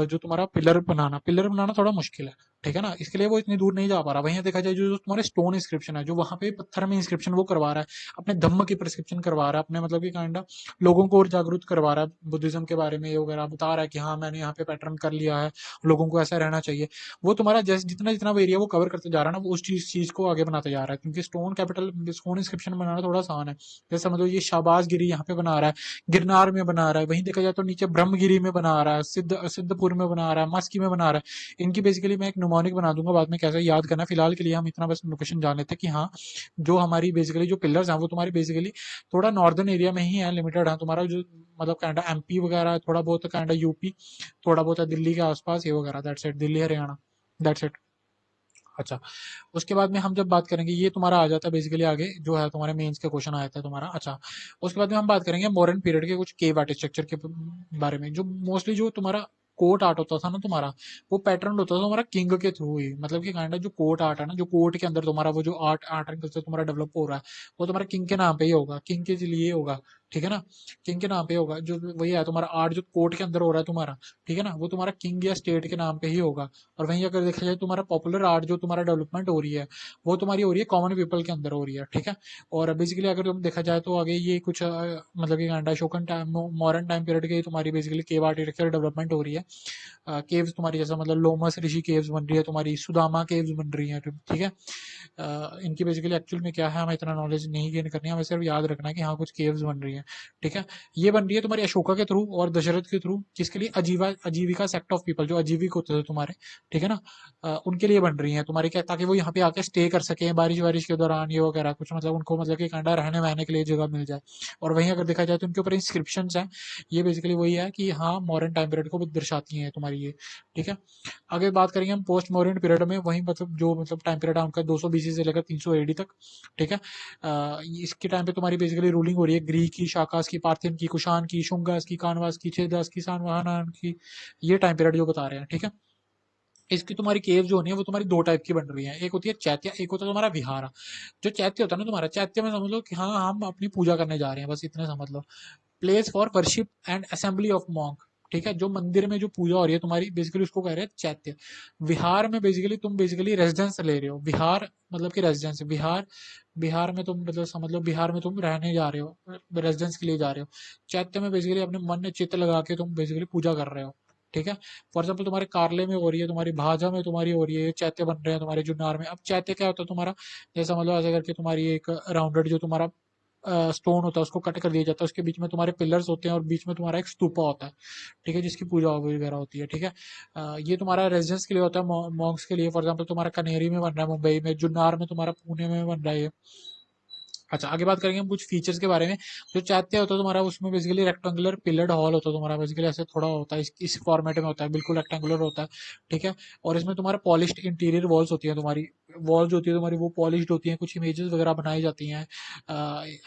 जो तुम्हारा पिलर बनाना थोड़ा मुश्किल है, ठीक है ना, इसके लिए वो इतनी दूर नहीं जा पा रहा। वहीं देखा जाए जो जो तुम्हारे स्टोन इंस्क्रिप्शन है, जो वहां पे पत्थर में इंस्क्रिप्शन वो करवा रहा है, अपने धम्म की प्रिस्क्रिप्शन करवा रहा है, अपने मतलब की काइंड लोगों को और जागरूक करवा रहा है बुद्धिज्म के बारे में, ये वगैरह बता रहा है कि हाँ मैंने यहाँ पे पैटर्न कर लिया है, लोगों को ऐसा रहना चाहिए। वो तुम्हारा जैसे जितना जितना वो एरिया वो कवर करते जा रहा है ना, वो उस चीज को आगे बनाते जा रहा है, क्योंकि स्टोन इंस्क्रिप्शन बनाना थोड़ा आसान है। जैसे समझो ये शाहबाज गिरी यहाँ पे बना रहा है, गिरनार में बना रहा है, वहीं देखा जाए तो नीचे ब्रह्मगिरी में बना रहा है, सिद्धपुर में बना रहा है, मस्की में बना रहा है। इनकी बेसिकली मैं एक नुमोनिक बना दूंगा बाद में कैसे याद करना है। फिलहाल के लिए हम इतना बस लोकेशन जान लेते हैं कि हाँ, जो हमारी बेसिकली जो पिलर्स हैं वो तुम्हारी बेसिकली थोड़ा नॉर्दर्न एरिया में ही है, लिमिटेड है तुम्हारा जो मतलब काइंडा एमपी वगैरह, थोड़ा बहुत काइंडा यूपी, थोड़ा बहुत है दिल्ली के आसपास ये वगैरह, that's it, Delhi Haryana, that's it. अच्छा, उसके बाद में हम जब बात करेंगे, ये तुम्हारा आ जाता है बेसिकली आगे जो है तुम्हारे मेंस के क्वेश्चन आया था तुम्हारा। अच्छा, उसके बाद में हम बात करेंगे मॉडर्न पीरियड के कुछ केव आर्किटेक्चर के बारे में, जो मोस्टली जो तुम्हारा कोर्ट आर्ट होता था ना तुम्हारा, वो पैटर्न होता था तुम्हारा किंग के थ्रू ही, मतलब कि काइंड जो कोर्ट आर्ट है ना, जो कोर्ट के अंदर तुम्हारा वो जो आर्ट आर्ट एंड कल्चर तुम्हारा डेवलप हो रहा है, वो तुम्हारा किंग के नाम पे ही होगा, किंग के लिए होगा, ठीक है ना। किंग के नाम पे होगा, जो वही है तुम्हारा आर्ट जो कोर्ट के अंदर हो रहा है तुम्हारा, ठीक है ना, वो तुम्हारा किंग या स्टेट के नाम पे ही होगा। और वहीं अगर देखा जाए तुम्हारा पॉपुलर आर्ट जो तुम्हारा डेवलपमेंट हो रही है, वो तुम्हारी हो रही है कॉमन पीपल के अंदर हो रही है, ठीक है। और बेसिकली अगर तुम देखा जाए तो आगे ये कुछ मतलब कि कांडा शोकन टाइम मॉडर्न टाइम पीरियड की तुम्हारी बेसिकली केव आर्किटेक्चर डेवलपमेंट हो रही है। केव्स तुम्हारी जैसा मतलब लोमस ऋषि केव्स बन रही है तुम्हारी, सुदामा केव्स बन रही है, ठीक है। इनकी बेसिकली एक्चुअल में क्या है हमें इतना नॉलेज नहीं गेन करनी है, हमें सिर्फ याद रखना है कि हाँ कुछ केव्स बन रही है। हैं, ठीक है। ये बन रही है तुम्हारी अशोका के थ्रू और दशरथ के थ्रू, जिसके लिए अजीविका सेक्ट ऑफ पीपल, जो अजीविक होते थे तुम्हारे, ठीक है ना, उनके लिए बन रही है तुम्हारी, क्या, ताकि वो यहाँ पे आके स्टे कर सके बारिश वारिश के दौरान, ये वगैरह कुछ, मतलब उनको मतलब कि कांडा रहने वहने के लिए जगह मिल जाए। और वहीं अगर देखा जाए तो उनके ऊपर इंस्क्रिप्शन है, ये बेसिकली वही है कि हाँ मॉडर्न टाइम पीरियड को दर्शाती हैं तुम्हारी ये, ठीक है। आगे बात करेंगे हम पोस्ट मॉडर्न पीरियड में, वही मतलब जो मतलब टाइम पीरियड है उनका 200 बीसी से लेकर 300 एडी तक, ठीक है। इसके टाइम पे तुम्हारी बेसिकली रूलिंग हो रही है ग्रीक की, शाकास की, पार्थियन की, कुषाण की, शुंगास की, कानवास की, छेदास की, सातवाहन की, ये टाइम पीरियड जो बता रहे हैं, ठीक है। इसकी तुम्हारी केव जो होनी है वो तुम्हारी दो टाइप की बन रही है, एक होती है चैत्य, एक होता है तुम्हारा विहारा। जो चैत्य होता है ना तुम्हारा, चैत्य में समझ लो कि हाँ हम अपनी पूजा करने जा रहे हैं, बस इतने समझ लो। Place for worship and assembly of monk, ठीक है, जो मंदिर में जो पूजा हो रही है तुम्हारी, बेसिकली उसको कह रहे हैं चैत्य। विहार में बेसिकली तुम बेसिकली रेजिडेंस ले रहे हो, विहार मतलब कि रेजिडेंस, विहार, बिहार में तुम मतलब समझ लो बिहार में तुम रहने जा रहे हो, रेजिडेंस के लिए जा रहे हो। चैत्य में बेसिकली अपने मन में चित्त लगा के तुम बेसिकली पूजा कर रहे हो, ठीक है। फॉर एग्जाम्पल तुम्हारे कारले में हो रही है, तुम्हारी भाजा में तुम्हारी हो रही है, चैत्य बन रहे हैं तुम्हारे जुन्नार में। अब चैत्य क्या होता है तुम्हारा, जैसा मतलब ऐसे करके तुम्हारी एक राउंडेड जो तुम्हारा स्टोन होता है उसको कट कर दिया जाता है, उसके बीच में तुम्हारे पिलर्स होते हैं और बीच में तुम्हारा एक स्तूपा होता है, ठीक है, जिसकी पूजा वगैरह होती है, ठीक है। ये तुम्हारा रेजिडेंस के लिए होता है, मॉन्क्स के लिए। फॉर एग्जाम्पल तुम्हारा कनेरी में बन रहा है, मुंबई में, जुन्नार में, तुम्हारा पुणे में बन रहा है ये। अच्छा, आगे बात करेंगे हम कुछ फीचर्स के बारे में। जो चैत्य होता है तुम्हारा, उसमें बेसिकली रेक्टेंगुलर पिलर्ड हॉल होता है तुम्हारा, बेसिकली ऐसे थोड़ा होता है, इस फॉर्मेट में होता है, बिल्कुल रेक्टेंगुलर होता है, ठीक है। और इसमें तुम्हारा पॉलिश्ड इंटीरियर वॉल्स होती है, तुम्हारी वॉल्स होती है तुम्हारी, वो पॉलिश्ड होती हैं, कुछ इमेजेस वगैरह बनाई जाती हैं,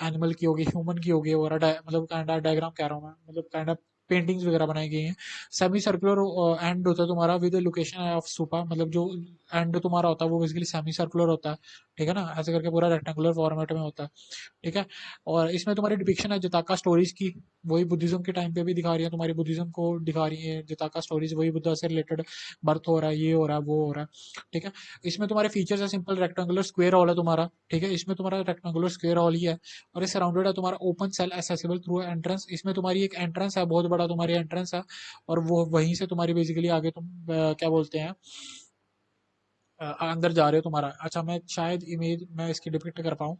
एनिमल की होगी, ह्यूमन की होगी, और मतलब काइंड डायग्राम कह रहा हूँ मैं, मतलब काइंड पेंटिंग्स वगैरह बनाई गई हैं। सेमी सर्कुलर एंड होता है तुम्हारा विद लोकेशन ऑफ सुपा, मतलब जो एंड तुम्हारा होता है वो बेसिकली सेमी सर्कुलर होता है, ठीक है ना, ऐसे करके पूरा रेक्टेंगुलर फॉर्मेट में होता है, ठीक है। और इसमें तुम्हारी डिपिक्शन है जताका स्टोरीज की, वही बुद्धिज्म के टाइम पे भी दिखा रही है तुम्हारी, बुद्धिज्म को दिखा रही है जताका स्टोरीज, वही बुद्धा से रिलेटेड, बर्थ हो रहा है, ये हो रहा है, वो हो रहा है, ठीक है। इसमें तुम्हारे फीचर्स है, सिंपल रेक्टेंगुलर स्क्वायर हॉल है तुम्हारा, ठीक है, इसमें तुम्हारा रेक्टेंगुलर स्क्वायर हॉल ही है। और ये सराउंडेड है तुम्हारा open cell accessible through entrance, इसमें तुम्हारी एक एंट्रेंस है, बहुत बड़ा तुम्हारी एंट्रेंस है, और वो वहीं से तुम्हारी बेसिकली आगे तुम क्या बोलते हैं, अंदर जा रहे हो तुम्हारा। अच्छा, मैं शायद इमेज मैं इसकी डिपिक्ट कर पाऊँ।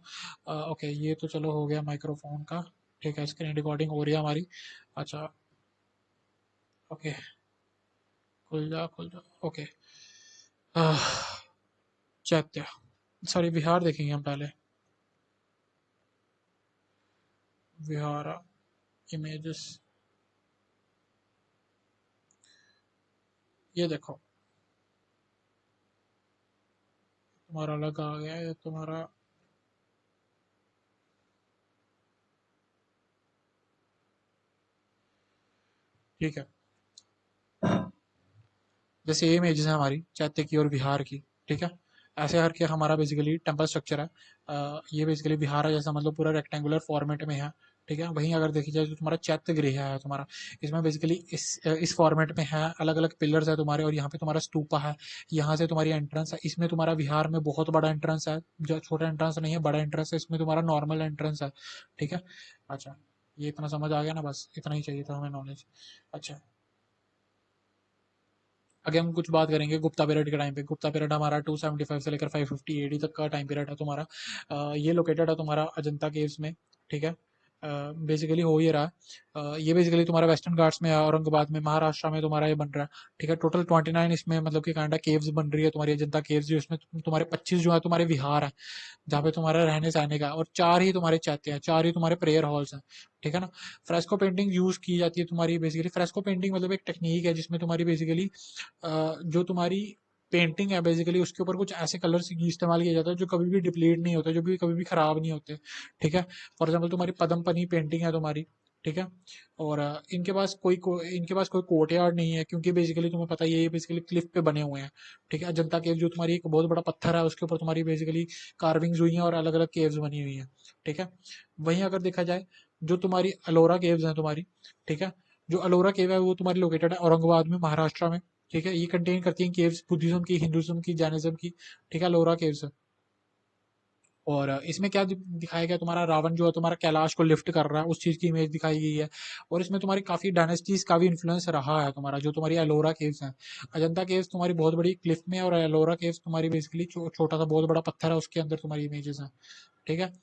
ओके, ये तो चलो हो गया माइक्रोफोन का, ठीक है, स्क्रीन रिकॉर्डिंग हो रही है हमारी। अच्छा, ओके, खुल जा खुल जा, ओके। चैत्य, सॉरी, बिहार देखेंगे हम पहले, बिहार इमेजेस, ये देखो तुम्हारा अलग आ गया है तुम्हारा, ठीक है। जैसे ये इमेजेस है हमारी चैत्य की और बिहार की, ठीक है, ऐसे करके हमारा बेसिकली टेम्पल स्ट्रक्चर है। ये बेसिकली बिहार है, जैसा मतलब पूरा रेक्टेंगुलर फॉर्मेट में है, ठीक है। वहीं अगर देखी जाए तो तुम्हारा चैत्य गृह है तुम्हारा, इसमें बेसिकली इस फॉर्मेट में है, अलग अलग पिलर्स है तुम्हारे, और यहाँ पे तुम्हारा स्तूपा है, यहाँ से तुम्हारी एंट्रेंस है। इसमें तुम्हारा बिहार में बहुत बड़ा एंट्रेंस है, जो छोटा एंट्रेंस नहीं है, बड़ा एंट्रेंस है, इसमें तुम्हारा नॉर्मल एंट्रेंस है, ठीक है। अच्छा, ये इतना समझ आ गया ना, बस इतना ही चाहिए था हमें नॉलेज। अच्छा, आगे हम कुछ बात करेंगे गुप्ता पीरियड के टाइम पे। गुप्ता पीरियड हमारा 275 से लेकर 550 एडी तक का टाइम पीरियड है तुम्हारा। ये लोकेटेड है तुम्हारा अजंता केव्स में, ठीक है। बेसिकली हो ये रहा है, ये बेसिकली तुम्हारा वेस्टर्न घाट्स में है, औरंगाबाद में, महाराष्ट्र में तुम्हारा ये बन रहा है, ठीक है। टोटल 29 इसमें मतलब कि कांडा केव्स बन रही है तुम्हारी अजंता केव्स, जो इसमें तुम्हारे 25 जो है तुम्हारे विहार है, जहाँ पे तुम्हारा रहने सहने का, और 4 ही तुम्हारे चैत्य हैं, 4 ही तुम्हारे प्रेयर हॉल्स हैं, ठीक है ना। फ्रेस्को पेंटिंग यूज की जाती है तुम्हारी, बेसिकली फ्रेस्को पेंटिंग मतलब एक टेक्निक है जिसमें तुम्हारी बेसिकली जो तुम्हारी पेंटिंग है बेसिकली उसके ऊपर कुछ ऐसे कलर्स इस्तेमाल किया जाता है जो कभी भी डिप्लीट नहीं होते, जो भी कभी भी खराब नहीं होते, ठीक है। फॉर एग्जाम्पल तुम्हारी पदमपनी पेंटिंग है तुम्हारी, ठीक है। और इनके पास कोई कोर्ट यार्ड नहीं है, क्योंकि बेसिकली तुम्हें पता ही है ये बेसिकली क्लिफ पे बने हुए हैं, ठीक है। अजंता केव जो तुम्हारी एक बहुत बड़ा पत्थर है उसके ऊपर तुम्हारी बेसिकली कार्विंग्स हुई हैं और अलग अलग केव्स बनी हुई हैं, ठीक है। वहीं अगर देखा जाए, जो तुम्हारी अलोरा केव्स हैं तुम्हारी, ठीक है, जो अलोरा केव है वो तुम्हारी लोकेटेड है औरंगाबाद में, महाराष्ट्र में, ठीक है। ये कंटेन करती हैं केव्स बुद्धिज्म की, हिंदुज्म की, जैनिज्म की, ठीक है, अलोरा केव्स। और इसमें क्या दिखाया गया, तुम्हारा रावण जो है तुम्हारा कैलाश को लिफ्ट कर रहा है, उस चीज की इमेज दिखाई गई है। और इसमें तुम्हारी काफी डायनेस्टीज का भी इन्फ्लुएंस रहा है तुम्हारा, जो तुम्हारी एलोरा केव्स हैं। अजंता केव्स तुम्हारी बहुत बड़ी क्लिफ में है, और एलोरा केव्स तुम्हारी बेसिकली छोटा सा बहुत बड़ा पत्थर है, उसके अंदर तुम्हारी इमेजेस हैं, ठीक है।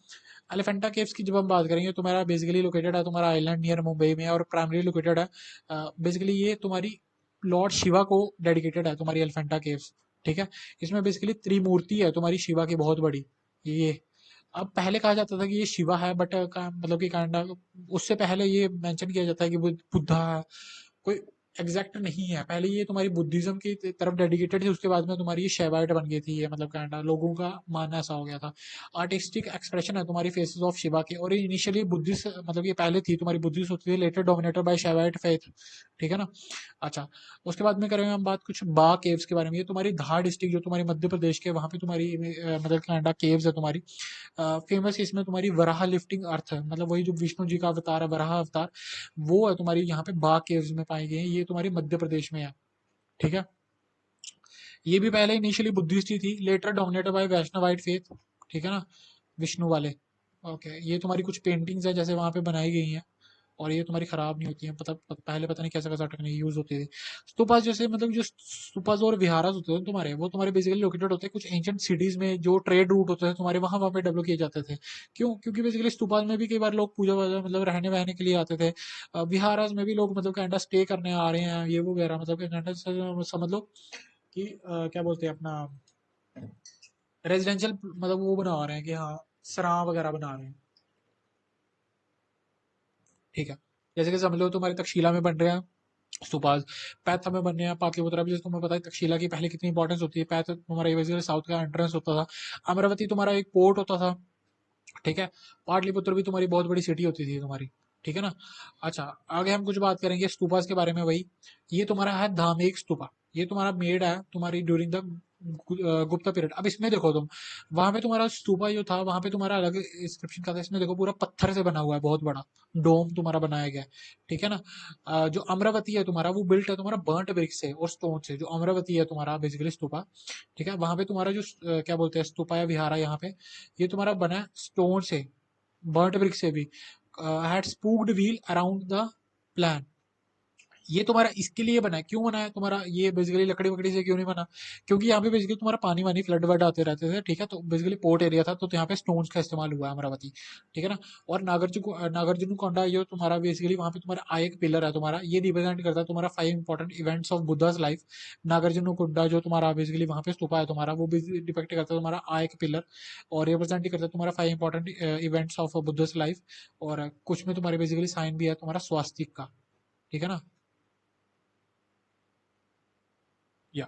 एलिफेंटा केव्स की जब हम बात करेंगे, तुम्हारा बेसिकली लोकेटेड है तुम्हारा आइलैंड नियर मुंबई में, और प्राइमरी लोकेटेड है बेसिकली ये तुम्हारी लॉर्ड शिवा को डेडिकेटेड है तुम्हारी एलिफेंटा केव्स। ठीक है, इसमें बेसिकली त्रिमूर्ति है तुम्हारी शिवा की बहुत बड़ी। ये अब पहले कहा जाता था कि ये शिवा है, बट मतलब कि काइंड उससे पहले ये मेंशन किया जाता है कि बुद्धा है। कोई एग्जैक्ट नहीं है, पहले ये तुम्हारी बुद्धिज्म की तरफ डेडिकेटेड थी, उसके बाद में तुम्हारी ये शैवाइट बन गई थी ये, मतलब काइंडा लोगों का मानना ऐसा हो गया था। आर्टिस्टिक एक्सप्रेशन है तुम्हारी फेसेस ऑफ शिवा के, और इनिशियली बुद्धिस्ट मतलब ये पहले थी तुम्हारी बुद्धिस्ट होती थी, लेटर डोमिनेटेड बाय शैवाइट फेथ। ठीक है ना। अच्छा, उसके बाद में करेंगे हम बात कुछ बा केव्स के बारे में। ये तुम्हारी धार डिस्ट्रिक्ट जो तुम्हारी मध्य प्रदेश के, वहां पे तुम्हारी मतलब काइंडा केव्स है तुम्हारी फेमस। इसमें तुम्हारी वराह लिफ्टिंग अर्थ है, मतलब वही जो विष्णु जी का अवतार है वराह अवतार, वो है तुम्हारी यहाँ पे बाघ केव्स में पाई गई है। ये तुम्हारी मध्य प्रदेश में है। ठीक है, ये भी पहले इनिशियली बुद्धिस्ट ही थी, later dominated by Vaishnavite faith. ठीक है ना, विष्णु वाले। ओके, ये तुम्हारी कुछ पेंटिंग्स है जैसे वहां पे बनाई गई हैं, और ये तुम्हारी खराब नहीं होती है। पहले पता नहीं कैसा कैसा टेक्निक यूज होती थी। स्तूपास जैसे मतलब जो स्तूपास और विहारास होते हैं तुम्हारे, वो तुम्हारे बेसिकली लोकेटेड होते हैं कुछ एंशियंट सिटीज में, जो ट्रेड रूट होते हैं तुम्हारे, वहां वहां पे डेवलप किए जाते थे। क्यों? क्योंकि बेसिकली स्तूपास में भी कई बार लोग पूजा वूजा मतलब रहने वहने के लिए आते थे। विहारास में भी लोग मतलब कैंडा स्टे करने आ रहे हैं ये वो वगैरह, मतलब कैंडा समझ लो कि क्या बोलते हैं अपना रेजिडेंशियल, मतलब वो बना रहे हैं कि हाँ सराह वगैरह बना रहे हैं। ठीक है, जैसे कि समझ लो तुम्हारे तक्षशिला में बन रहे हैं स्तूपास, पैथ में बनने हैं पाटलिपुत्रा भी, जैसे तुम्हें पता है तक्षशिला की पहले कितनी इंपॉर्टेंस होती है। पैथ तुम्हारा बेसिकली साउथ का एंट्रेंस होता था, अमरावती तुम्हारा एक पोर्ट होता था। ठीक है, पाटलिपुत्र भी तुम्हारी बहुत बड़ी सिटी होती थी तुम्हारी। ठीक है ना। अच्छा, आगे हम कुछ बात करेंगे स्तूपास के बारे में। वही ये तुम्हारा है धामेक स्तूपा, ये तुम्हारा मेड है तुम्हारी ड्यूरिंग द गुप्ता पीरियड। अब इसमें देखो तुम, वहां पे तुम्हारा स्तूपा जो था वहां पे तुम्हारा अलग इंस्क्रिप्शन का था, इसमें देखो पूरा पत्थर से बना हुआ है, बहुत बड़ा डोम तुम्हारा बनाया गया है। ठीक है ना। जो अमरावती है तुम्हारा वो बिल्ट है तुम्हारा बर्nt ब्रिक से और स्टोन से, जो अमरावती है तुम्हारा बेसिकली स्तूपा। ठीक है, वहां पे तुम्हारा जो क्या बोलते हैं स्तूपा या विहारा यहाँ पे, ये तुम्हारा बना स्टोन से, बर्ट ब्रिक से भी। Had spooked wheel around the plan. ये तुम्हारा इसके लिए बना है, क्यों बना है तुम्हारा ये बेसिकली लकड़ी वकड़ी से क्यों नहीं बना? क्योंकि यहाँ पे बेसिकली तुम्हारा पानी वानी फ्लड वड आते रहते थे। ठीक है, तो बेसिकली पोर्ट एरिया था, तो यहाँ पे स्टोन्स का इस्तेमाल हुआ है अमरावती। ठीक है ना। और नागार्जुन कोंडा ये तुम्हारा बेसिकली वहाँ पे तुम्हारा आयक पिलर है तुम्हारा, ये रिप्रेजेंट करता है तुम्हारा 5 important events of Buddha's life. Nagarjuna Konda जो तुम्हारा बेसिकली वहाँ पे स्तूपा है तुम्हारा, वो भी डिपेक्ट करता है तुम्हारा आयक पिलर, और रिप्रेजेंट करता है तुम्हारा 5 important events of Buddha's life. और कुछ में तुम्हारे बेसिकली साइन भी है तुम्हारा स्वास्तिक का। ठीक है ना। या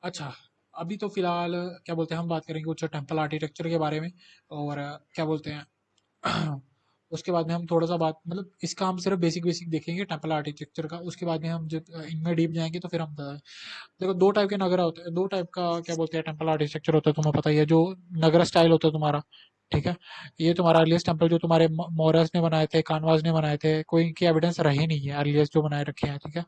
अच्छा, अभी तो फिलहाल क्या बोलते हैं हम बात करेंगे कुछ टेम्पल आर्किटेक्चर के बारे में, और क्या बोलते हैं उसके बाद में हम थोड़ा सा बात मतलब इसका हम सिर्फ बेसिक बेसिक देखेंगे टेम्पल आर्किटेक्चर का। उसके बाद में हम जब इनमें डीप जाएंगे तो फिर हम देखो दो टाइप के नगरा होते हैं, दो टाइप का क्या बोलते हैं टेम्पल आर्किटेक्चर होता है तुम्हें पता ही है। जो नगरा स्टाइल होता है तुम्हारा, ठीक है, ये तुम्हारा अर्लीस्ट टेम्पल जो तुम्हारे मौर्यस ने बनाए थे, कानवास ने बनाए थे, कोई इनकी एविडेंस रही नहीं है अर्लीस्ट जो बनाए रखे हैं। ठीक है,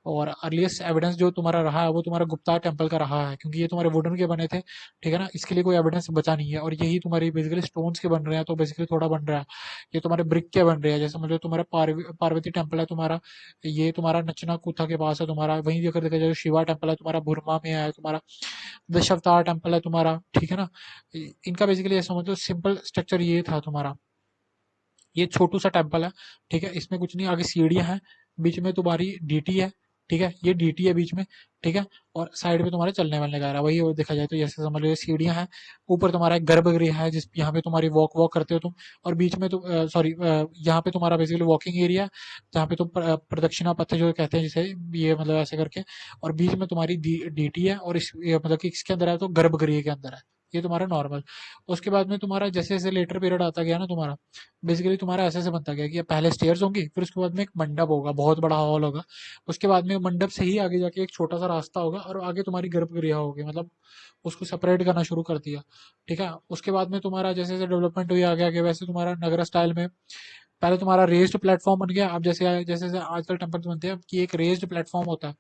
और अर्लीस्ट एविडेंस जो तुम्हारा रहा है वो तुम्हारा गुप्ता टेम्पल का रहा है, क्योंकि ये तुम्हारे वुडन के बने थे। ठीक है ना, इसके लिए कोई एविडेंस बचा नहीं है, और यही तुम्हारी बेसिकली स्टोन्स के बन रहे हैं, तो बेसिकली थोड़ा बन रहा है। ये तुम्हारे ब्रिक के बन रहे हैं, जैसे मतलब तुम्हारा पार्वती टेम्पल है तुम्हारा, ये तुम्हारा नचना कूथा के पास है तुम्हारा। वहीं अगर देखा जाए शिवा टेम्पल है तुम्हारा बुरमा में है तुम्हारा, दशावतार टेम्पल है तुम्हारा। ठीक है ना। इनका बेसिकली ये समझ लो सिंपल स्ट्रक्चर ये था तुम्हारा। ये छोटू सा टेम्पल है। ठीक है, इसमें कुछ नहीं, आगे सीढ़ियां हैं, बीच में तुम्हारी डीटी है। ठीक है, ये डीटी है बीच में। ठीक है, और साइड में तुम्हारे चलने वालने का है, वही देखा जाए तो जैसे समझ लो सीढ़ियां हैं, ऊपर तुम्हारा एक गर्भगृह है जिस यहाँ पे तुम्हारी वॉक वॉक करते हो तुम, और बीच में तो सॉरी यहाँ पे तुम्हारा बेसिकली वॉकिंग एरिया, जहाँ पे तुम प्रदक्षिणा पथ जो कहते हैं जिसे, ये मतलब ऐसे करके, और बीच में तुम्हारी डीटी है, और मतलब कि इसके अंदर है तो गर्भगृह के अंदर है। ये तुम्हारा नॉर्मल। उसके बाद में तुम्हारा जैसे जैसे लेटर पीरियड आता गया ना तुम्हारा, बेसिकली तुम्हारा ऐसे ऐसे बनता गया कि पहले स्टेयर्स होंगी, फिर उसके बाद में एक मंडप होगा, बहुत बड़ा हॉल होगा। उसके बाद में मंडप से ही आगे जाके एक छोटा सा रास्ता होगा, और आगे तुम्हारी गर्भगृह होगी, मतलब उसको सेपरेट करना शुरू कर दिया। ठीक है, उसके बाद में तुम्हारा जैसे जैसे डेवलपमेंट हुई आगे आगे, वैसे तुम्हारा नगरा स्टाइल में पहले तुम्हारा रेस्ड प्लेटफॉर्म बन गया। अब जैसे जैसे जैसे आजकल टेम्पल बनते हैं कि एक रेस्ड प्लेटफॉर्म होता है।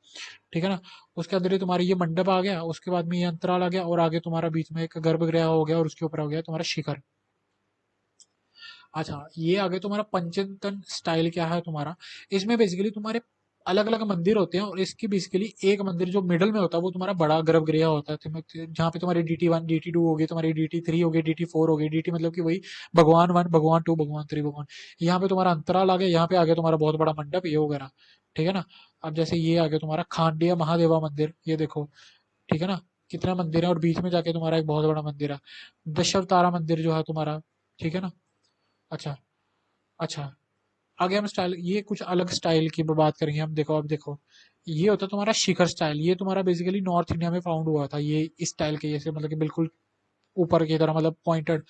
ठीक है ना, उसके अंदर ही तुम्हारी ये मंडप आ गया, उसके बाद में ये अंतराल आ गया, और आगे तुम्हारा बीच में एक गर्भगृह हो गया, और उसके ऊपर हो गया तुम्हारा शिखर। अच्छा, ये आगे तुम्हारा पंचतन स्टाइल क्या है तुम्हारा, इसमें बेसिकली तुम्हारे अलग अलग मंदिर होते हैं, और इसकी बेसिकली एक मंदिर जो मिडल में होता है वो तुम्हारा बड़ा गर्भगृह होता है, जहाँ पे तुम्हारी DT1 DT2 होगी, तुम्हारी DT3 होगी, DT4 होगी। DT मतलब कि वही भगवान 1 भगवान 2 भगवान 3 भगवान। यहाँ पे तुम्हारा अंतराल आ गया, यहाँ पे आ गया तुम्हारा बहुत बड़ा मंडप ये वगैरह। ठीक है ना। अब जैसे ये आ गया तुम्हारा खांडिया महादेवा मंदिर, ये देखो। ठीक है ना। कितना मंदिर है, और बीच में जाके तुम्हारा एक बहुत बड़ा मंदिर है, दशावतारा मंदिर जो है तुम्हारा। ठीक है ना। अच्छा। अच्छा। आगे हम स्टाइल, ये कुछ अलग स्टाइल की बात करेंगे हम। देखो अब देखो, ये होता है तुम्हारा शिखर स्टाइल। ये तुम्हारा बेसिकली नॉर्थ इंडिया में फाउंड हुआ था, ये इस स्टाइल के जैसे, मतलब कि बिल्कुल ऊपर की तरह, मतलब पॉइंटेड।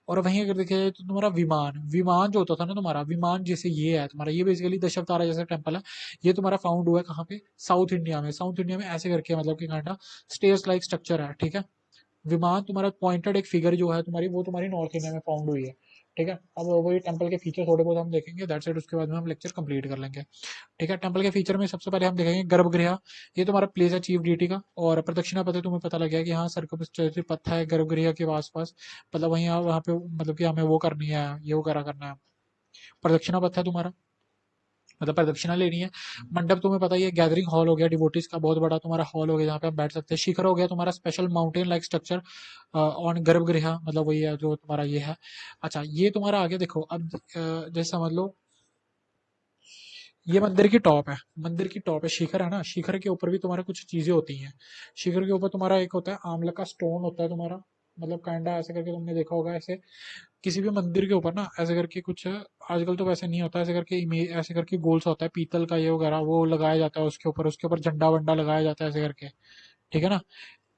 और वहीं अगर देखा जाए तो तुम्हारा विमान, विमान जो होता था ना तुम्हारा, विमान जैसे ये है तुम्हारा, ये बेसिकली दशावतारा जैसा टेम्पल है। ये तुम्हारा फाउंड हुआ है कहाँ पे, साउथ इंडिया में। साउथ इंडिया में ऐसे करके, मतलब कि काइंडा स्टेयर्स लाइक स्ट्रक्चर है। ठीक है। विमान तुम्हारा पॉइंटेड एक फिगर जो है तुम्हारी, वो तुम्हारी नॉर्थ इंडिया में फाउंड हुई है। ठीक है। अब वही टेंपल के फीचर थोड़े बहुत हम देखेंगे, दैट्स इट। उसके बाद में हम लेक्चर कंप्लीट कर लेंगे। ठीक है। टेंपल के फीचर में सबसे पहले हम देखेंगे गर्भगृह। ये तुम्हारा प्लेस है चीफ डीटी का। और प्रदक्षिणा पथ तुम्हें पता लग गया कि हाँ सर्कमस्टेंस पथ है गर्भगृह के आसपास, मतलब वहीं वहाँ पे, मतलब कि हमें वो करनी है, ये वगैरह करना है। प्रदक्षिणा पथ है तुम्हारा, मतलब प्रदक्षिणा लेनी है। मंडप तुम्हें पता ही है, गैदरिंग हॉल हो गया डिवोटीज का, बहुत बड़ा तुम्हारा हॉल हो गया जहाँ पे हम बैठ सकते हैं। शिखर हो गया तुम्हारा special mountain like structure on गर्भगृह, मतलब वही है जो तुम्हारा ये है। अच्छा, ये तुम्हारा आगे देखो अब, जैसे समझ लो ये मंदिर की टॉप है, मंदिर की टॉप है, शिखर है ना। शिखर के ऊपर भी तुम्हारा कुछ चीजें होती हैं। शिखर के ऊपर तुम्हारा एक होता है आंवला का स्टोन होता है तुम्हारा, मतलब काइंडा ऐसे करके तुमने देखा होगा ऐसे, किसी भी मंदिर के ऊपर ना ऐसे करके कुछ। आजकल तो वैसे नहीं होता, ऐसे करके इमेज ऐसे करके गोल्स होता है पीतल का ये वगैरह, वो लगाया जाता है उसके ऊपर, उसके ऊपर झंडा वंडा लगाया जाता है ऐसे करके। ठीक है ना।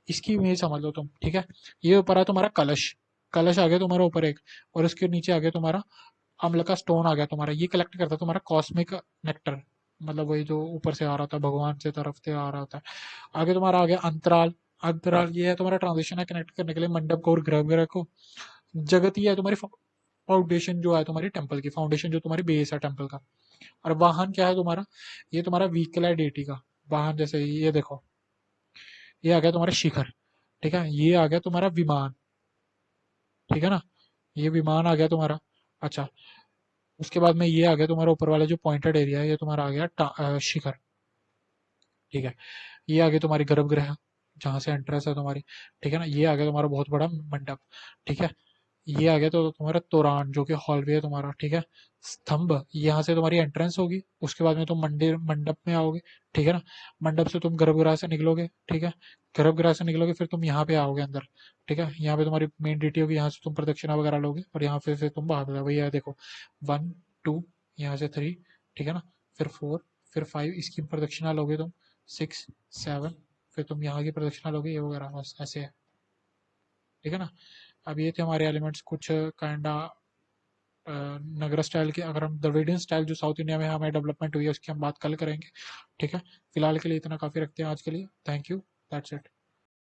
इसकी इमेज समझ लो तुम। ठीक है। ये ऊपर है तुम्हारा कलश, कलश आ गया तुम्हारा ऊपर एक, और उसके नीचे आ गया तुम्हारा अम्ल का स्टोन आ गया तुम्हारा। ये कलेक्ट करता है तुम्हारा कॉस्मिक नेक्टर, मतलब वही जो ऊपर से आ रहा था, भगवान से तरफ से आ रहा था। आगे तुम्हारा आ गया अंतराल। अंतराल ये है तुम्हारा ट्रांजिशन है कनेक्ट करने के लिए मंडप को और गर्भगृह को। जगत ये है तुम्हारी फाउंडेशन जो है तुम्हारी टेंपल की, फाउंडेशन जो तुम्हारी बेस है टेंपल का। और वाहन क्या है तुम्हारा, ये तुम्हारा व्हीकल है डेटी का वाहन। जैसे ये देखो, ये आ गया तुम्हारा शिखर। ठीक है। ये आ गया तुम्हारा विमान। ठीक है ना। ये विमान आ गया तुम्हारा। अच्छा, उसके बाद में ये आ गया तुम्हारा ऊपर वाला जो पॉइंटेड एरिया है, ये तुम्हारा आ गया शिखर। ठीक है। ये आ गई तुम्हारी गर्भगृह, जहाँ से एंट्रेंस है तुम्हारी। ठीक है ना। ये आ गया तुम्हारा बहुत बड़ा मंडप। ठीक है। ये आ गया तो तुम्हारा तोरान जो कि हॉलवे है तुम्हारा। ठीक है। स्तंभ, यहाँ से तुम्हारी एंट्रेंस होगी, उसके बाद में तुम मंदिर मंडप में आओगे। ठीक है ना। मंडप से तुम गर्भगृह से निकलोगे। ठीक है। गर्भगृह से निकलोगे फिर तुम यहाँ पे आओगे अंदर। ठीक है। यहाँ पे तुम्हारी मेन ड्यूटी होगी, यहाँ से तुम प्रदक्षिणा वगैरह लोगे, और यहाँ पे फिर तुम बाहर हो जाओगे। भैया देखो, 1 2, यहाँ से 3। ठीक है ना। फिर 4, फिर 5 इसकी प्रदक्षिणा लोगे तुम। 6 7, फिर तुम यहाँ की प्रदक्षिणा लोगे, ये वगैरह बस ऐसे है। ठीक है ना। अब ये थे हमारे एलिमेंट्स कुछ काइंडा नगरा स्टाइल के। अगर हम द्रविडियन स्टाइल जो साउथ इंडिया में हमें डेवलपमेंट हुई है उसकी हम बात कल करेंगे। ठीक है। फिलहाल के लिए इतना काफ़ी रखते हैं आज के लिए। Thank you. That's it.